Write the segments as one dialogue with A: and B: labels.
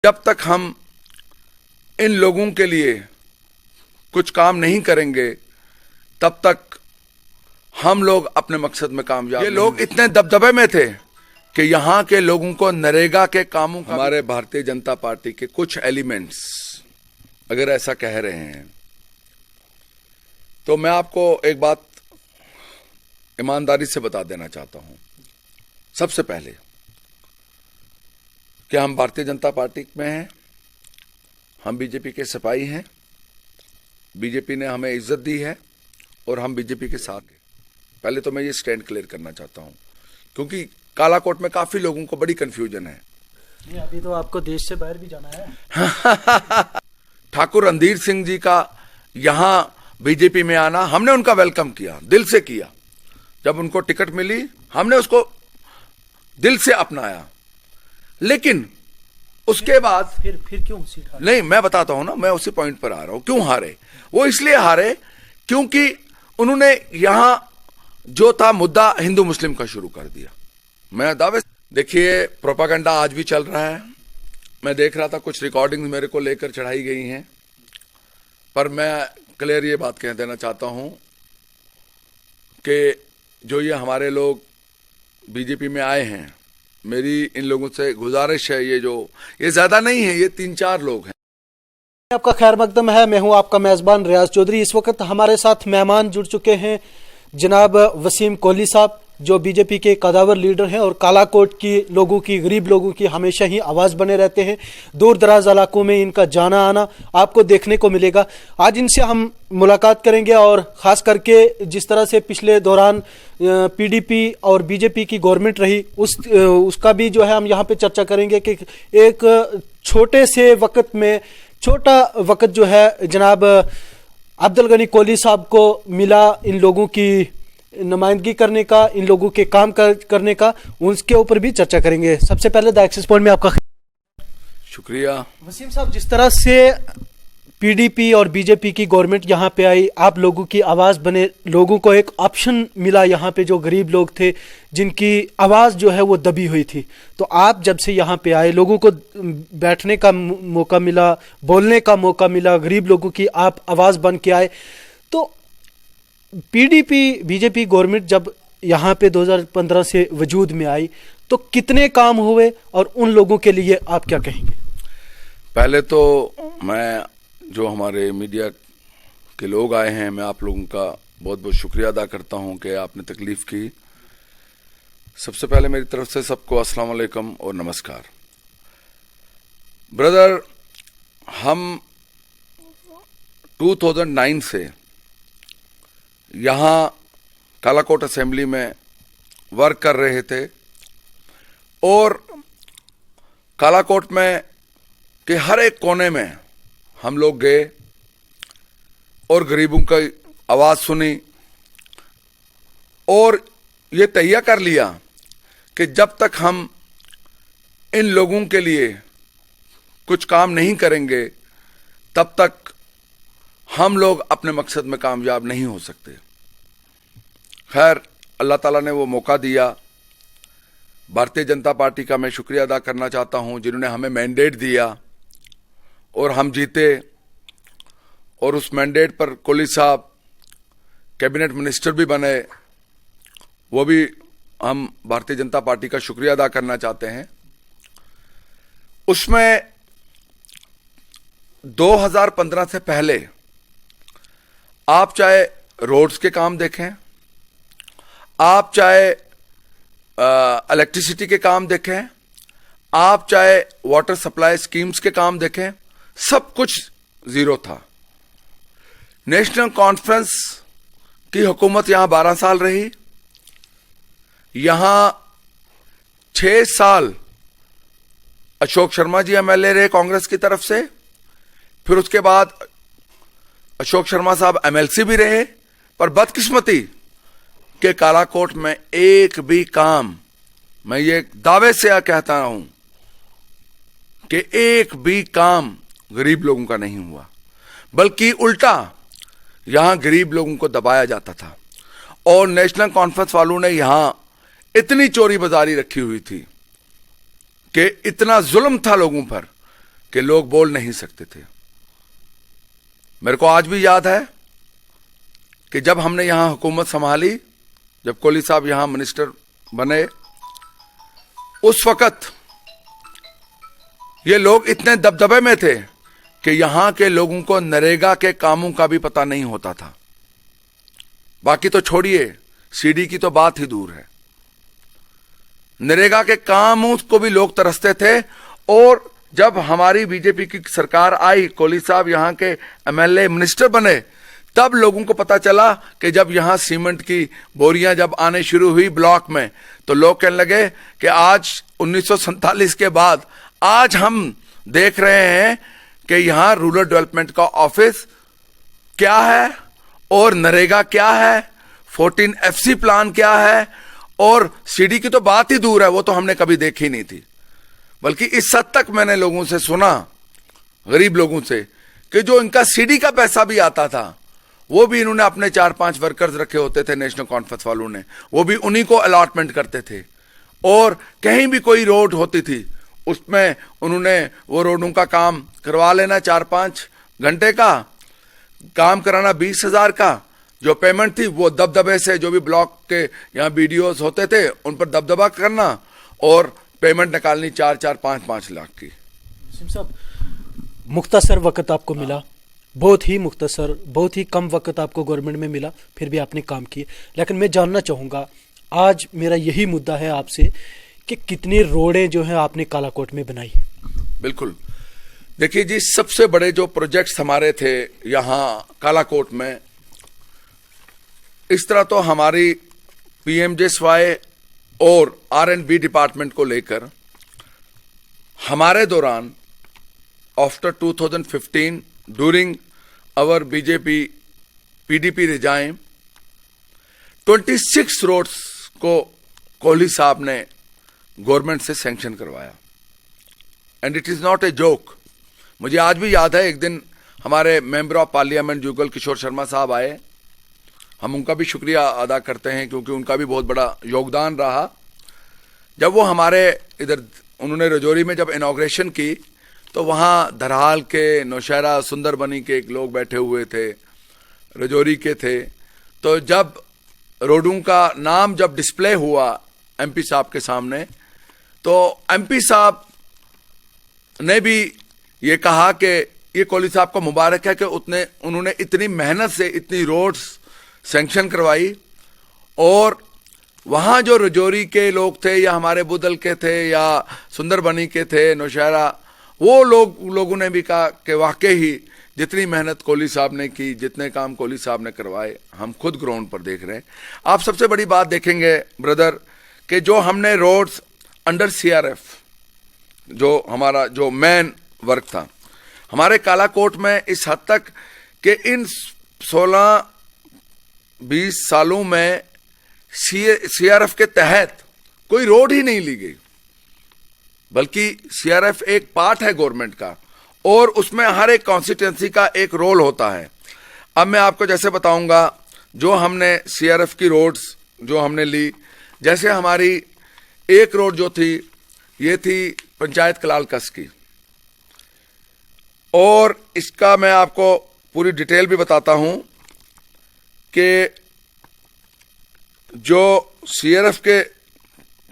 A: जब तक हम इन लोगों के लिए कुछ काम नहीं करेंगे तब तक हम लोग अपने मकसद में कामयाब। ये लोग इतने दबदबे में थे कि यहाँ के लोगों को नरेगा के कामों का, हमारे भारतीय जनता पार्टी के कुछ एलिमेंट्स अगर ऐसा कह रहे हैं तो मैं आपको एक बात ईमानदारी से बता देना चाहता हूं। सबसे पहले कि हम भारतीय जनता पार्टी में हैं, हम बीजेपी के सिपाही हैं, बीजेपी ने हमें इज्जत दी है और हम बीजेपी के साथ हैं। पहले तो मैं ये स्टैंड क्लियर करना चाहता हूं क्योंकि कालाकोट में काफी लोगों को बड़ी कंफ्यूजन है।
B: अभी तो आपको देश से बाहर भी जाना है।
A: ठाकुर रणधीर सिंह जी का यहां बीजेपी में आना, हमने उनका वेलकम किया, दिल से किया। जब उनको टिकट मिली हमने उसको दिल से अपनाया, लेकिन उसके बाद
B: फिर क्यों सीट हारे?
A: नहीं, मैं बताता हूं ना, मैं उसी पॉइंट पर आ रहा हूं। क्यों हारे? वो इसलिए हारे क्योंकि उन्होंने यहां जो था मुद्दा हिंदू मुस्लिम का शुरू कर दिया। मैं दावे, देखिए प्रोपागेंडा आज भी चल रहा है। मैं देख रहा था कुछ रिकॉर्डिंग्स मेरे को लेकर चढ़ाई गई हैं, पर मैं क्लियर ये बात कह देना चाहता हूं कि जो ये हमारे लोग बीजेपी में आए हैं, मेरी इन लोगों से गुजारिश है, ये ज्यादा नहीं है, ये 3-4 लोग हैं।
B: आपका खैर मकदम है। मैं हूं आपका मेजबान रियाज चौधरी। इस वक्त हमारे साथ मेहमान जुड़ चुके हैं जनाब वसीम कोहली साहब, जो बीजेपी के कदावर लीडर हैं और कालाकोट की लोगों की, गरीब लोगों की हमेशा ही आवाज़ बने रहते हैं। दूर दराज इलाकों में इनका जाना आना आपको देखने को मिलेगा। आज इनसे हम मुलाकात करेंगे और ख़ास करके जिस तरह से पिछले दौरान पीडीपी और बीजेपी की गवर्नमेंट रही उसका भी जो है हम यहाँ पे चर्चा करेंगे कि एक छोटे से वक्त में छोटा वक्त जो है जनाब अब्दुल गनी कोहली साहब को मिला इन लोगों की नुमाइंदगी करने का, इन लोगों के काम करने का, उसके ऊपर भी चर्चा करेंगे। सबसे पहले द एक्सेस पॉइंट में आपका
A: शुक्रिया।
B: वसीम साहब, जिस तरह से पीडीपी और बीजेपी की गवर्नमेंट यहाँ पे आई, आप लोगों की आवाज़ बने, लोगों को एक ऑप्शन मिला यहाँ पे, जो गरीब लोग थे जिनकी आवाज़ जो है वो दबी हुई थी। तो आप जब से यहाँ पे आए, लोगों को बैठने का मौका मिला, बोलने का मौका मिला, गरीब लोगों की आप आवाज़ बन के आए। तो पीडीपी बीजेपी गवर्नमेंट जब यहाँ पे 2015 से वजूद में आई तो कितने काम हुए और उन लोगों के लिए आप क्या कहेंगे?
A: पहले तो मैं, जो हमारे मीडिया के लोग आए हैं, मैं आप लोगों का बहुत बहुत शुक्रिया अदा करता हूं कि आपने तकलीफ की। सबसे पहले मेरी तरफ से सबको अस्सलाम वालेकुम और नमस्कार। ब्रदर, हम 2009 से यहाँ कालाकोट असेंबली में वर्क कर रहे थे और कालाकोट में के हर एक कोने में हम लोग गए और गरीबों की आवाज़ सुनी और ये तय कर लिया कि जब तक हम इन लोगों के लिए कुछ काम नहीं करेंगे तब तक हम लोग अपने मकसद में कामयाब नहीं हो सकते। खैर, अल्लाह ताला ने वो मौका दिया। भारतीय जनता पार्टी का मैं शुक्रिया अदा करना चाहता हूं जिन्होंने हमें मैंडेट दिया और हम जीते, और उस मैंडेट पर कोहली साहब कैबिनेट मिनिस्टर भी बने। वो भी हम भारतीय जनता पार्टी का शुक्रिया अदा करना चाहते हैं। उसमें 2015 से पहले आप चाहे रोड्स के काम देखें, आप चाहे इलेक्ट्रिसिटी के काम देखें, आप चाहे वाटर सप्लाई स्कीम्स के काम देखें, सब कुछ जीरो था। नेशनल कॉन्फ्रेंस की हुकूमत यहां 12 साल रही। यहां 6 साल अशोक शर्मा जी एमएलए रहे कांग्रेस की तरफ से, फिर उसके बाद अशोक शर्मा साहब एमएलसी भी रहे। पर बदकिस्मती के कालाकोट में एक भी काम, मैं ये दावे से कहता हूं कि एक भी काम गरीब लोगों का नहीं हुआ, बल्कि उल्टा यहां गरीब लोगों को दबाया जाता था। और नेशनल कॉन्फ्रेंस वालों ने यहां इतनी चोरी बाजारी रखी हुई थी कि इतना जुल्म था लोगों पर कि लोग बोल नहीं सकते थे। मेरे को आज भी याद है कि जब हमने यहां हुकूमत संभाली, जब कोहली साहब यहां मिनिस्टर बने, उस वक्त ये लोग इतने दबदबे में थे कि यहां के लोगों को नरेगा के कामों का भी पता नहीं होता था। बाकी तो छोड़िए, सीडी की तो बात ही दूर है, नरेगा के कामों को भी लोग तरसते थे। और जब हमारी बीजेपी की सरकार आई, कोहली साहब यहां के एमएलए मिनिस्टर बने, तब लोगों को पता चला कि जब यहां सीमेंट की बोरियां जब आने शुरू हुई ब्लॉक में, तो लोग कहने लगे कि आज 1947 के बाद आज हम देख रहे हैं कि यहां रूरल डेवलपमेंट का ऑफिस क्या है और नरेगा क्या है, 14 FC प्लान क्या है, और सीडी की तो बात ही दूर है, वो तो हमने कभी देखी नहीं थी। बल्कि इस हद तक मैंने लोगों से सुना, गरीब लोगों से, कि जो इनका सीडी का पैसा भी आता था, वो भी इन्होंने अपने 4-5 वर्कर्स रखे होते थे नेशनल कॉन्फ्रेंस वालों ने, वो भी उन्हीं को अलॉटमेंट करते थे। और कहीं भी कोई रोड होती थी, उसमें उन्होंने वो रोडों का काम करवा लेना, 4-5 घंटे का काम कराना, 20,000 का जो पेमेंट थी वो दबदबे से, जो भी ब्लॉक के यहाँ BDOs होते थे उन पर दबदबा करना और पेमेंट निकालनी 4-4, 5-5 लाख की।
B: वसीम साहब, मुख्तसर वक्त आपको मिला, बहुत ही मुख्तसर, बहुत ही कम वक्त आपको गवर्नमेंट में मिला, फिर भी आपने काम किए। लेकिन मैं जानना चाहूँगा, आज मेरा यही मुद्दा है आपसे कि कितनी रोडें जो हैं आपने कालाकोट में बनाई।
A: बिल्कुल, देखिए जी, सबसे बड़े जो प्रोजेक्ट्स हमारे थे यहाँ कालाकोट में, इस तरह तो हमारी PMJSY और R&B डिपार्टमेंट को लेकर हमारे दौरान after 2015 during our BJP PDP regime 26 roads को कोहली साहब ने गवर्नमेंट से सैंक्शन करवाया। And it is not a joke. मुझे आज भी याद है, एक दिन हमारे member of parliament Jugal Kishore Sharma साहब आए, हम उनका भी शुक्रिया अदा करते हैं क्योंकि उनका भी बहुत बड़ा योगदान रहा। जब वो हमारे इधर, उन्होंने रजौरी में जब इनॉग्रेशन की, तो वहाँ धरहाल के, नौशहरा, सुंदरबनी के एक लोग बैठे हुए थे, रजौरी के थे। तो जब रोडों का नाम जब डिस्प्ले हुआ MP साहब के सामने, तो MP साहब ने भी ये कहा कि ये कोहली साहब को मुबारक है कि उन्होंने इतनी मेहनत से इतनी रोड्स सैंक्शन करवाई। और वहाँ जो रजौरी के लोग थे या हमारे बुदल के थे या सुंदरबनी के थे, नौशहरा, वो लोगों ने भी कहा कि वाकई ही जितनी मेहनत कोहली साहब ने की, जितने काम कोहली साहब ने करवाए, हम खुद ग्राउंड पर देख रहे हैं। आप सबसे बड़ी बात देखेंगे ब्रदर कि जो हमने रोड्स अंडर CRF, जो हमारा जो मेन वर्क था हमारे कालाकोट में, इस हद तक कि इन 16-20 सालों में CRF के तहत कोई रोड ही नहीं ली गई, बल्कि CRF एक पार्ट है गवर्नमेंट का और उसमें हर एक कॉन्स्टिट्यूंसी का एक रोल होता है। अब मैं आपको जैसे बताऊंगा, जो हमने CRF की रोड्स जो हमने ली, जैसे हमारी एक रोड जो थी, ये थी पंचायत कलाल कस की, और इसका मैं आपको पूरी डिटेल भी बताता हूं कि जो CRF के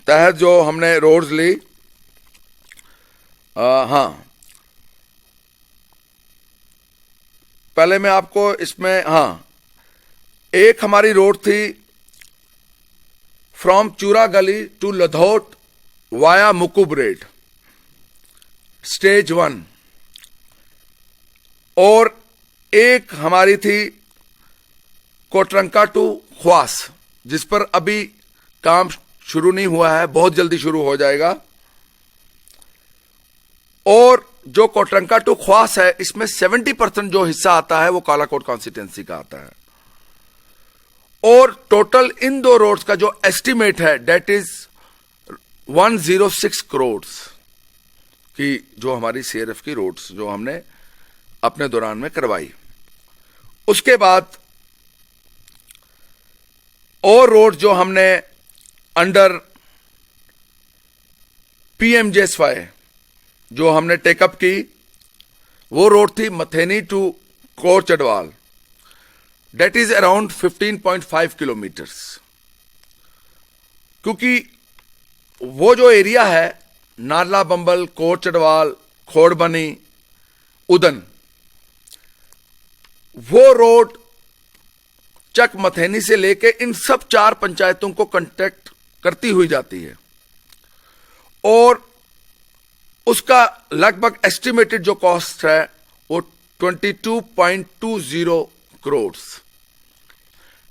A: तहत जो हमने रोड्स ली, हाँ, पहले मैं आपको इसमें, हाँ, एक हमारी रोड थी फ्रॉम चूरा गली टू लधौट वाया मुकुबरेड, स्टेज 1, और एक हमारी थी कोटरंका टू ख्वास, जिस पर अभी काम शुरू नहीं हुआ है, बहुत जल्दी शुरू हो जाएगा। और जो कोटरंका टू ख्वास है, इसमें 70% जो हिस्सा आता है वो कालाकोट कॉन्स्टिट्यूंसी का आता है। और टोटल इन दो रोड्स का जो एस्टिमेट है डेट इज 106 करोड़ की, जो हमारी CRF की रोड्स जो हमने अपने दौरान में करवाई। उसके बाद और रोड जो हमने अंडर PMJSY जो हमने टेकअप की, वो रोड थी Matheni to Kot Chadhwal, that is around 15.5 kilometres. क्योंकि वो जो एरिया है नारला बंबल, कोट चढ़वाल, खोड़बनी, उदन, वो रोड चक मथेनी से लेके इन सब 4 पंचायतों को कांटेक्ट करती हुई जाती है और उसका लगभग एस्टिमेटेड जो कॉस्ट है वो 22.20 करोड़,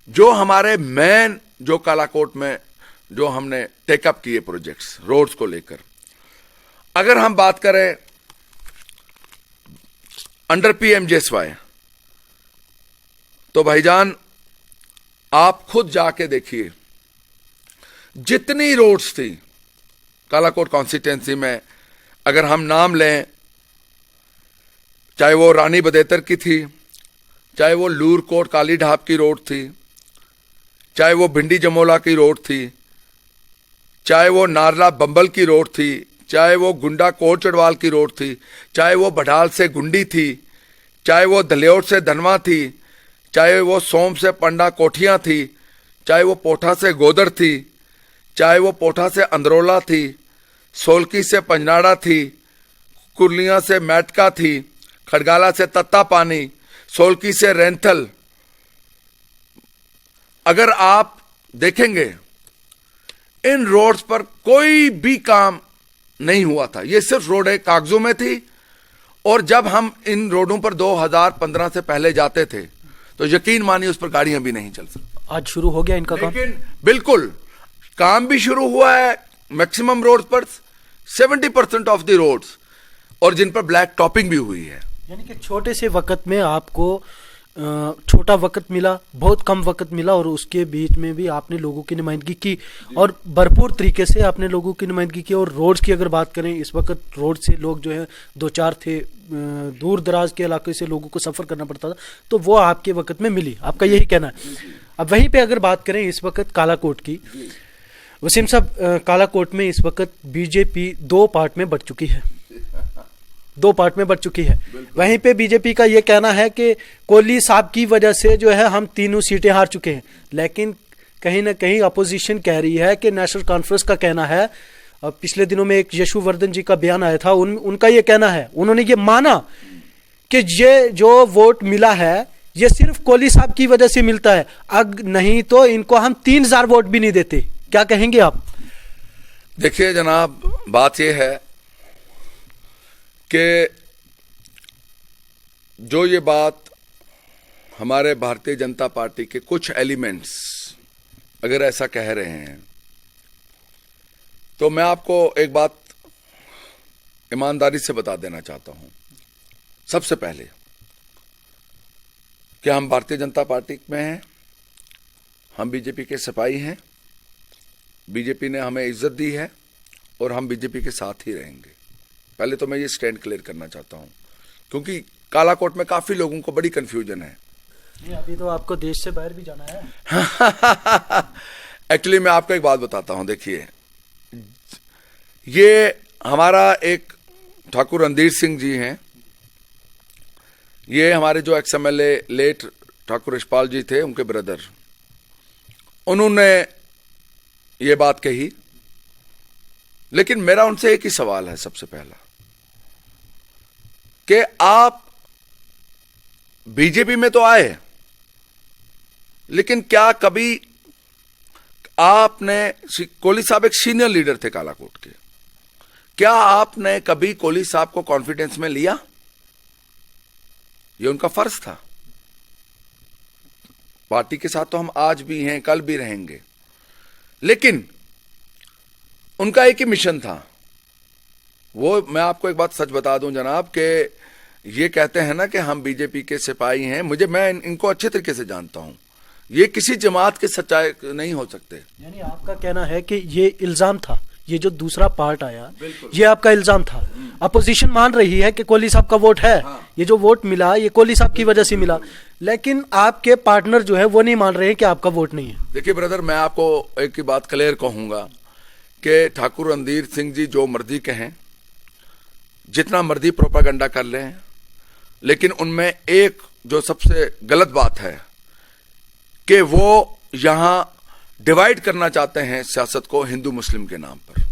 A: जो हमारे मेन जो कालाकोट में जो हमने टेकअप किए प्रोजेक्ट्स रोड्स को लेकर। अगर हम बात करें अंडर PMJSY, तो भाईजान आप खुद जाके देखिए, जितनी रोड्स थी कालाकोट कॉन्स्टिट्यूंसी में, अगर हम नाम लें, चाहे वो रानी बदेतर की थी, चाहे वो लूरकोट काली ढाब की रोड थी, चाहे वो भिंडी जमोला की रोड थी, चाहे वो नारला बंबल की रोड थी, चाहे वो गुंडा कोट चढ़वाल की रोड थी, चाहे वो बढ़ाल से गुंडी थी, चाहे वो धलेौट से धनवा थी, चाहे वो सोम से पंडा कोठियां थी, चाहे वो पोठा से गोदर थी, चाहे वो पोठा से अंदरोला थी, सोलकी से पंजनाड़ा थी, कुर्लियां से मैटका थी, खड़गाला से तत्ता पानी, सोलकी से रेंथल। अगर आप देखेंगे इन रोड्स पर कोई भी काम नहीं हुआ था, ये सिर्फ रोडें कागजों में थी। और जब हम इन रोडों पर 2015 से पहले जाते थे तो यकीन मानिए उस पर गाड़ियां भी नहीं चल सकती।
B: आज शुरू हो गया इनका काम,
A: लेकिन बिल्कुल काम भी शुरू हुआ है। मैक्सिमम रोड्स पर 70% ऑफ द रोड्स, और जिन पर ब्लैक टॉपिंग भी हुई है।
B: यानी कि छोटे से वक्त में आपको छोटा वक्त मिला, बहुत कम वक्त मिला, और उसके बीच में भी आपने लोगों की नुमाइंदगी की और भरपूर तरीके से आपने लोगों की नुमाइंदगी की। और रोड्स की अगर बात करें, इस वक्त रोड से लोग जो है 2-4 थे, दूर दराज के इलाके से लोगों को सफर करना पड़ता था, तो वो आपके वक्त में मिली, आपका यही कहना है। अब वहीं पे अगर बात करें इस वक्त कालाकोट की, वसीम साहब, कालाकोट में इस वक्त बीजेपी 2 पार्ट में बट चुकी है, 2 पार्ट में बढ़ चुकी है। वहीं पे बीजेपी का ये कहना है कि कोहली साहब की वजह से जो है हम 3 सीटें हार चुके हैं। लेकिन कहीं ना कहीं अपोजिशन कह रही है कि नेशनल कॉन्फ्रेंस का कहना है, और पिछले दिनों में एक यशुवर्धन जी का बयान आया था, उनका ये कहना है, उन्होंने ये माना कि ये जो वोट मिला है ये सिर्फ कोहली साहब की वजह से मिलता है, नहीं तो इनको हम 3000 वोट भी नहीं देते। क्या कहेंगे आप?
A: देखिए जनाब, बात यह है कि जो ये बात हमारे भारतीय जनता पार्टी के कुछ एलिमेंट्स अगर ऐसा कह रहे हैं, तो मैं आपको एक बात ईमानदारी से बता देना चाहता हूं। सबसे पहले कि हम भारतीय जनता पार्टी में हैं, हम बीजेपी के सिपाही हैं, बीजेपी ने हमें इज्जत दी है और हम बीजेपी के साथ ही रहेंगे। पहले तो मैं ये स्टैंड क्लियर करना चाहता हूं, क्योंकि कालाकोट में काफी लोगों को बड़ी कंफ्यूजन है।
B: अभी तो आपको देश से बाहर भी जाना है।
A: एक्चुअली मैं आपको एक बात बताता हूं, देखिए, ये हमारा एक ठाकुर रणधीर सिंह जी हैं, ये हमारे जो XMLA लेट ठाकुर यशपाल जी थे, उनके ब्रदर, उन्होंने ये बात कही। लेकिन मेरा उनसे एक ही सवाल है सबसे पहला, कि आप बीजेपी में तो आए, लेकिन क्या कभी आपने, कोहली साहब एक सीनियर लीडर थे कालाकोट के, क्या आपने कभी कोहली साहब को कॉन्फिडेंस में लिया? ये उनका फर्ज था। पार्टी के साथ तो हम आज भी हैं, कल भी रहेंगे, लेकिन उनका एक ही मिशन था। वो मैं आपको एक बात सच बता दूं जनाब, कि ये कहते हैं ना कि हम बीजेपी के सिपाही हैं, मैं इनको अच्छे तरीके से जानता हूं, ये किसी जमात के सच्चाई नहीं हो सकते।
B: यानी आपका कहना है कि ये इल्जाम था, ये जो दूसरा पार्ट आया, ये आपका इल्जाम था। अपोजिशन मान रही है कि कोहली साहब का वोट है, ये जो वोट मिला ये कोहली साहब की वजह से मिला, लेकिन आपके पार्टनर जो है वो नहीं मान रहे हैं कि आपका वोट नहीं है।
A: देखिए ब्रदर, मैं आपको एक ही बात क्लियर कहूंगा कि ठाकुर रणधीर सिंह जी जो मर्जी कहें, जितना मर्जी प्रोपागंडा कर लें, लेकिन उनमें एक जो सबसे गलत बात है कि वो यहां डिवाइड करना चाहते हैं सियासत को हिंदू मुस्लिम के नाम पर।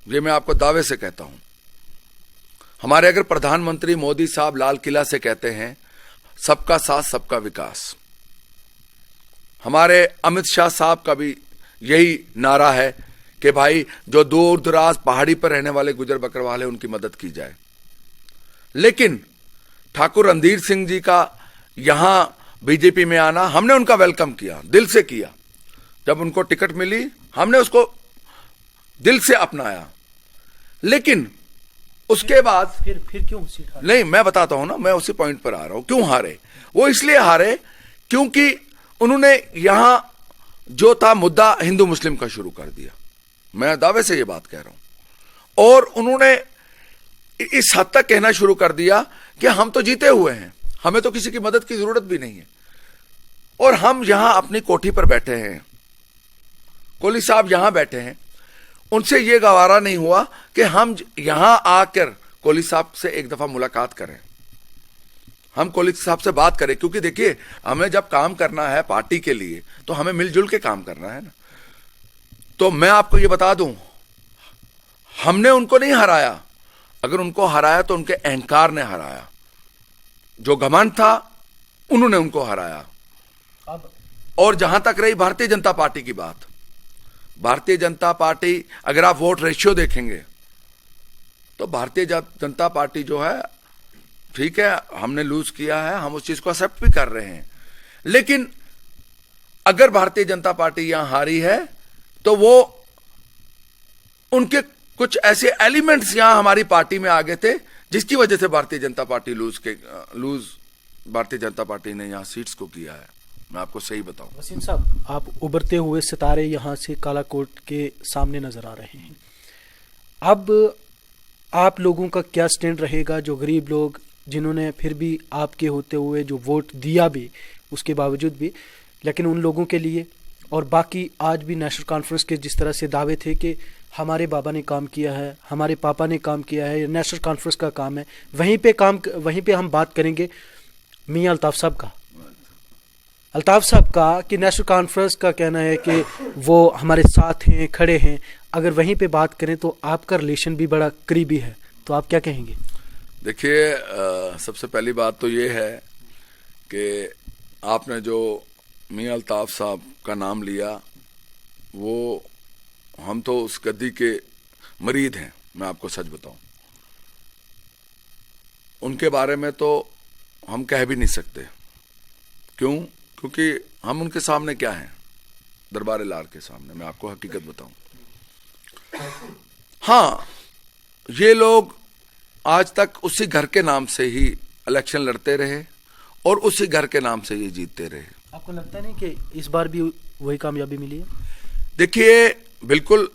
A: ये मैं आपको दावे से कहता हूं। हमारे अगर प्रधानमंत्री मोदी साहब लाल किला से कहते हैं सबका साथ सबका विकास, हमारे अमित शाह साहब का भी यही नारा है कि भाई जो दूर दराज पहाड़ी पर रहने वाले गुजर बकरवाल है उनकी मदद की जाए। लेकिन ठाकुर रणधीर सिंह जी का यहां बीजेपी में आना, हमने उनका वेलकम किया, दिल से किया। जब उनको टिकट मिली हमने उसको दिल से अपनाया। लेकिन उसके बाद
B: फिर क्यों सीट हारे?
A: नहीं, मैं बताता हूं ना, मैं उसी पॉइंट पर आ रहा हूं। क्यों हारे? वो इसलिए हारे क्योंकि उन्होंने यहां जो था मुद्दा हिंदू मुस्लिम का शुरू कर दिया। मैं दावे से ये बात कह रहा हूं। और उन्होंने इस हद तक कहना शुरू कर दिया कि हम तो जीते हुए हैं, हमें तो किसी की मदद की जरूरत भी नहीं है, और हम यहां अपनी कोठी पर बैठे हैं, कोहली साहब यहां बैठे हैं। उनसे यह गवारा नहीं हुआ कि हम यहां आकर कोहली साहब से एक दफा मुलाकात करें, हम कोहली साहब से बात करें। क्योंकि देखिए, हमें जब काम करना है पार्टी के लिए तो हमें मिलजुल के काम करना है ना। तो मैं आपको यह बता दूं, हमने उनको नहीं हराया। अगर उनको हराया तो उनके अहंकार ने हराया, जो घमंड था उन्होंने उनको हराया। और जहां तक रही भारतीय जनता पार्टी की बात, भारतीय जनता पार्टी, अगर आप वोट रेशियो देखेंगे तो भारतीय जनता पार्टी जो है, ठीक है हमने लूज किया है, हम उस चीज को एक्सेप्ट भी कर रहे हैं। लेकिन अगर भारतीय जनता पार्टी यहां हारी है तो वो उनके कुछ ऐसे एलिमेंट्स यहां हमारी पार्टी में आ गए थे जिसकी वजह से भारतीय जनता पार्टी भारतीय जनता पार्टी ने यहां सीट्स को किया है। मैं आपको सही बताऊं।
B: वसीम साहब, आप उभरते हुए सितारे यहां से कालाकोट के सामने नजर आ रहे हैं। अब आप लोगों का क्या स्टैंड रहेगा, जो गरीब लोग जिन्होंने फिर भी आपके होते हुए जो वोट दिया भी, उसके बावजूद भी, लेकिन उन लोगों के लिए, और बाकी आज भी नेशनल कॉन्फ्रेंस के जिस तरह से दावे थे कि हमारे बाबा ने काम किया है, हमारे पापा ने काम किया है, नेशनल कॉन्फ्रेंस का काम है, वहीं पे हम बात करेंगे मियां अल्ताफ साहब का। अल्ताफ साहब का कि नेशनल कॉन्फ्रेंस का कहना है कि वो हमारे साथ हैं, खड़े हैं। अगर वहीं पे बात करें तो आपका रिलेशन भी बड़ा करीबी है, तो आप क्या कहेंगे?
A: देखिए, सबसे पहली बात तो ये है कि आपने जो मियां अल्ताफ साहब का नाम लिया, वो हम तो उस गद्दी के मरीद हैं। मैं आपको सच बताऊं, उनके बारे में तो हम कह भी नहीं सकते। क्यों? क्योंकि हम उनके सामने क्या हैं, दरबार लार के सामने। मैं आपको हकीकत बताऊं, हाँ, ये लोग आज तक उसी घर के नाम से ही इलेक्शन लड़ते रहे और उसी घर के नाम से ये जीतते रहे।
B: आपको लगता नहीं कि इस बार भी वही कामयाबी मिली है?
A: देखिए, बिल्कुल।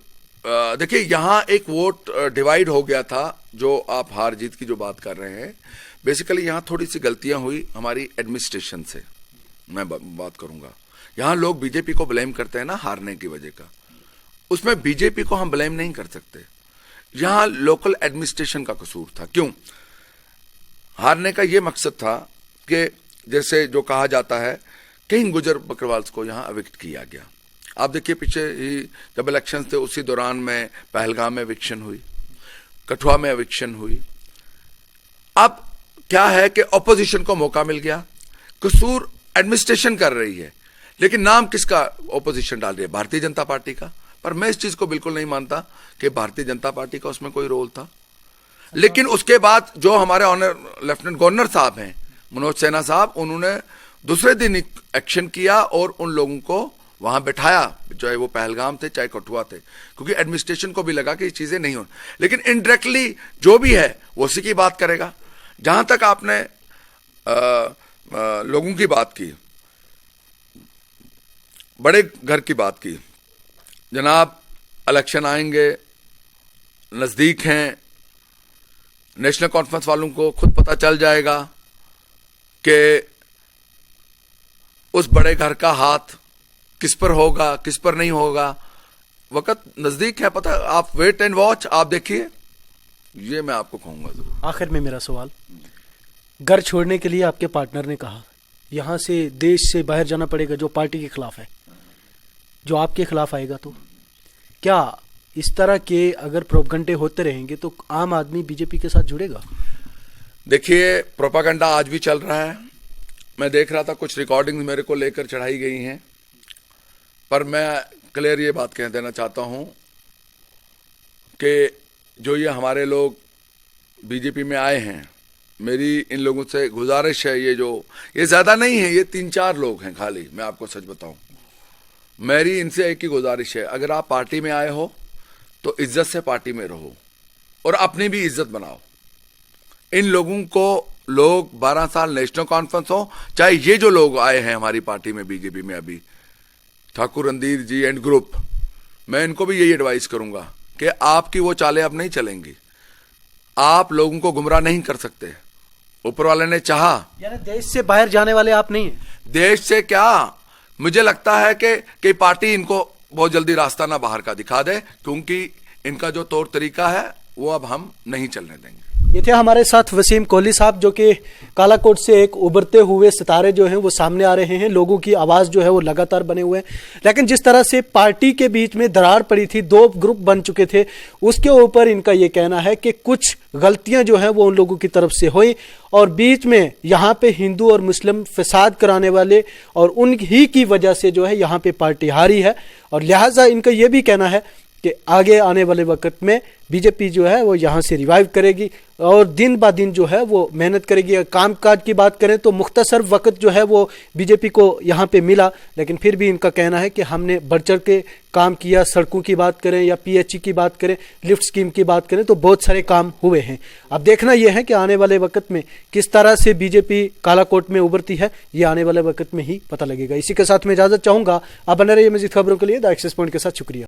A: देखिए, यहां एक वोट डिवाइड हो गया था, जो आप हार जीत की जो बात कर रहे हैं। बेसिकली यहां थोड़ी सी गलतियां हुई हमारी एडमिनिस्ट्रेशन से, मैं बात करूंगा। यहां लोग बीजेपी को ब्लेम करते हैं ना हारने की वजह का, उसमें बीजेपी को हम ब्लेम नहीं कर सकते। यहां लोकल एडमिनिस्ट्रेशन का कसूर था। क्यों? हारने का यह मकसद था कि जैसे जो कहा जाता है, कहीं गुजर बकरवाल को यहां एविक्ट किया गया। आप देखिए, पीछे ही जब इलेक्शन थे उसी दौरान में पहलगाम में एविक्शन हुई, कठुआ में एविक्शन हुई। अब क्या है कि ऑपोजिशन को मौका मिल गया। कसूर एडमिनिस्ट्रेशन कर रही है, लेकिन नाम किसका ऑपोजिशन डाल रही है? भारतीय जनता पार्टी का। पर मैं इस चीज को बिल्कुल नहीं मानता कि भारतीय जनता पार्टी का उसमें कोई रोल था। लेकिन उसके बाद जो हमारे ऑनर लेफ्टिनेंट गवर्नर साहब हैं, मनोज सिन्हा साहब, उन्होंने दूसरे दिन एक्शन किया और उन लोगों को वहां बैठाया, चाहे वो पहलगाम थे चाहे कठुआ थे, क्योंकि एडमिनिस्ट्रेशन को भी लगा कि ये चीजें नहीं हो। लेकिन इनडायरेक्टली जो भी है वो उसी की बात करेगा। जहां तक आपने लोगों की बात की, बड़े घर की बात की, जनाब इलेक्शन आएंगे, नजदीक हैं, नेशनल कॉन्फ्रेंस वालों को खुद पता चल जाएगा कि उस बड़े घर का हाथ किस पर होगा, किस पर नहीं होगा। वक्त नजदीक है, पता, आप वेट एंड वॉच, आप देखिए। ये मैं आपको कहूंगा जरूर।
B: आखिर में मेरा सवाल, घर छोड़ने के लिए आपके पार्टनर ने कहा, यहाँ से देश से बाहर जाना पड़ेगा, जो पार्टी के खिलाफ है, जो आपके खिलाफ आएगा। तो क्या इस तरह के अगर प्रोपगंडे होते रहेंगे तो आम आदमी बीजेपी के साथ जुड़ेगा?
A: देखिए, प्रोपागंडा आज भी चल रहा है। मैं देख रहा था कुछ रिकॉर्डिंग्स मेरे को लेकर चढ़ाई गई हैं, पर मैं क्लियर ये बात कह देना चाहता हूं कि जो ये हमारे लोग बीजेपी में आए हैं, मेरी इन लोगों से गुजारिश है, ये ज्यादा नहीं है, ये 3-4 लोग हैं खाली, मैं आपको सच बताऊं। मेरी इनसे एक ही गुजारिश है, अगर आप पार्टी में आए हो तो इज्जत से पार्टी में रहो और अपनी भी इज्जत बनाओ। इन लोगों को लोग 12 साल नेशनल कॉन्फ्रेंस हो, चाहे ये जो लोग आए हैं हमारी पार्टी में बीजेपी में अभी, ठाकुर रणधीर जी एंड ग्रुप, मैं इनको भी यही एडवाइस करूंगा कि आपकी वो चालें अब नहीं चलेंगी। आप लोगों को गुमराह नहीं कर सकते। ऊपर वाले ने चाहा,
B: यानी देश से बाहर जाने वाले आप नहीं हैं।
A: देश से क्या, मुझे लगता है कि पार्टी इनको बहुत जल्दी रास्ता ना बाहर का दिखा दे, क्योंकि इनका जो तौर तरीका है वो अब हम नहीं चलने देंगे।
B: ये थे हमारे साथ वसीम कोहली साहब, जो कि कालाकोट से एक उभरते हुए सितारे जो हैं वो सामने आ रहे हैं। लोगों की आवाज़ जो है वो लगातार बने हुए हैं, लेकिन जिस तरह से पार्टी के बीच में दरार पड़ी थी, 2 ग्रुप बन चुके थे, उसके ऊपर इनका ये कहना है कि कुछ गलतियां जो हैं वो उन लोगों की तरफ से हुई और बीच में यहाँ पे हिंदू और मुस्लिम फसाद कराने वाले और उन्हीं की वजह से जो है यहाँ पे पार्टी हारी है। और लिहाजा इनका ये भी कहना है कि आगे आने वाले वक्त में बीजेपी जो है वो यहाँ से रिवाइव करेगी और दिन ब दिन जो है वो मेहनत करेगी। कामकाज की बात करें तो मुख्तसर वक्त जो है वो बीजेपी को यहाँ पे मिला, लेकिन फिर भी इनका कहना है कि हमने बढ़ चढ़ के काम किया। सड़कों की बात करें या PHE की बात करें, लिफ्ट स्कीम की बात करें, तो बहुत सारे काम हुए हैं। अब देखना यह है कि आने वाले वक्त में किस तरह से बीजेपी कालाकोट में उभरती है, ये आने वाले वक्त में ही पता लगेगा। इसी के साथ मैं इजाजत चाहूंगा। आप बने रहिए मज़ीद खबरों के लिए द एक्सेस पॉइंट के साथ। शुक्रिया।